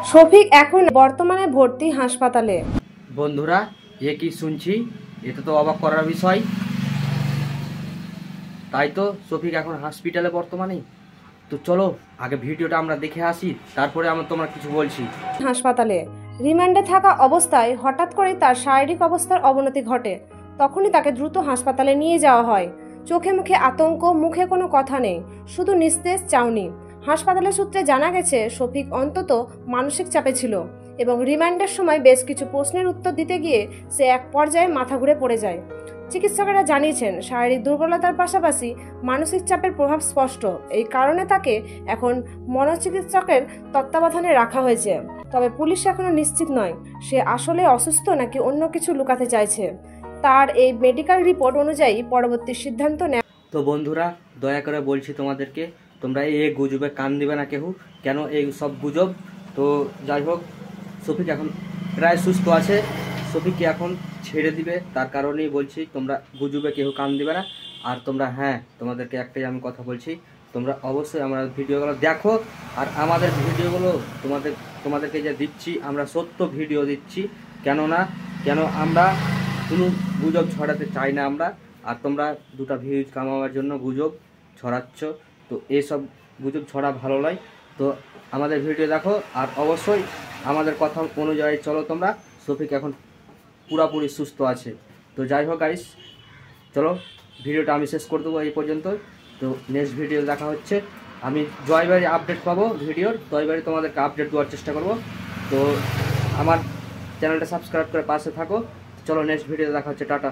শফিক এখন বর্তমানে ভর্তি হাসপাতালে। বন্ধুরা, এ কি শুনছি, এটা তো অবাক করার বিষয়। তাই তো শফিক এখন হসপিটালে বর্তমানে। তো চলো আগে ভিডিওটা আমরা দেখে আসি, তারপরে তোমরা কিছু বলছি। হাসপাতালে রিমান্ডে থাকা অবস্থায় হঠাৎ করে তার শারীরিক অবস্থার অবনতি ঘটে। তখনই তাকে দ্রুত হাসপাতালে নিয়ে যাওয়া হয়। চোখে মুখে আতঙ্ক, মুখে কোনো কথা নেই, শুধু নিস্তেজ চাউনি। হাসপাতালের সূত্রে জানা গেছে শফিক অন্তত মানসিক চাপে ছিল এবং রিমান্ডের সময় বেশ কিছু প্রশ্নের উত্তর দিতে গিয়ে সে এক পর্যায়ে মাথা ঘুরে পড়ে যায়। চিকিৎসকেরা জানিয়েছেন শারীরিক দুর্বলতার পাশাপাশি মানসিক চাপের প্রভাব স্পষ্ট। এই কারণে তাকে এখন মনোচিকিৎসকের তত্ত্বাবধানে রাখা হয়েছে। তবে পুলিশ এখনো নিশ্চিত নয় সে আসলে অসুস্থ নাকি অন্য কিছু লুকাতে চাইছে। তার এই মেডিকেল রিপোর্ট অনুযায়ী পরবর্তী সিদ্ধান্ত নেয়। তো বন্ধুরা, দয়া করে বলছি তোমাদেরকে, তোমরা এই গুজবে কান দিবে না কেউ। কেন এই সব গুজব? তো যাই হোক, শফিক এখন প্রায় সুস্থ আছে। শফিককে এখন ছেড়ে দিবে, তার কারণেই বলছি তোমরা গুজবে কেউ কান দিবে না। আর তোমরা, হ্যাঁ, তোমাদেরকে একটাই আমি কথা বলছি, তোমরা অবশ্যই আমার ভিডিওগুলো দেখো। আর আমাদের ভিডিওগুলো তোমাদেরকে যে দিচ্ছি, আমরা সত্য ভিডিও দিচ্ছি। কেন আমরা কোনো গুজব ছড়াতে চাই না আমরা। আর তোমরা দুটো ভিউজ কামাবার জন্য গুজব ছড়াচ্ছ, তো এসব গুজব ছড়া ভালো নয়। তো আমাদের ভিডিও দেখো আর অবশ্যই আমাদের কথা অনুযায়ী চলো তোমরা। শফিক এখন পুরোপুরি সুস্থ আছে। তো যাই হোক গাইস, চলো ভিডিওটা আমি শেষ করে দেবো এই পর্যন্ত। তো নেক্সট ভিডিও দেখা হচ্ছে। আমি জয়বাড়ি আপডেট পাবো ভিডিওর, জয়বাড়ি তোমাদেরকে আপডেট দেওয়ার চেষ্টা করব। তো আমার চ্যানেলটা সাবস্ক্রাইব করে পাশে থাকো। চলো নেক্সট ভিডিও দেখা হচ্ছে, টাটা।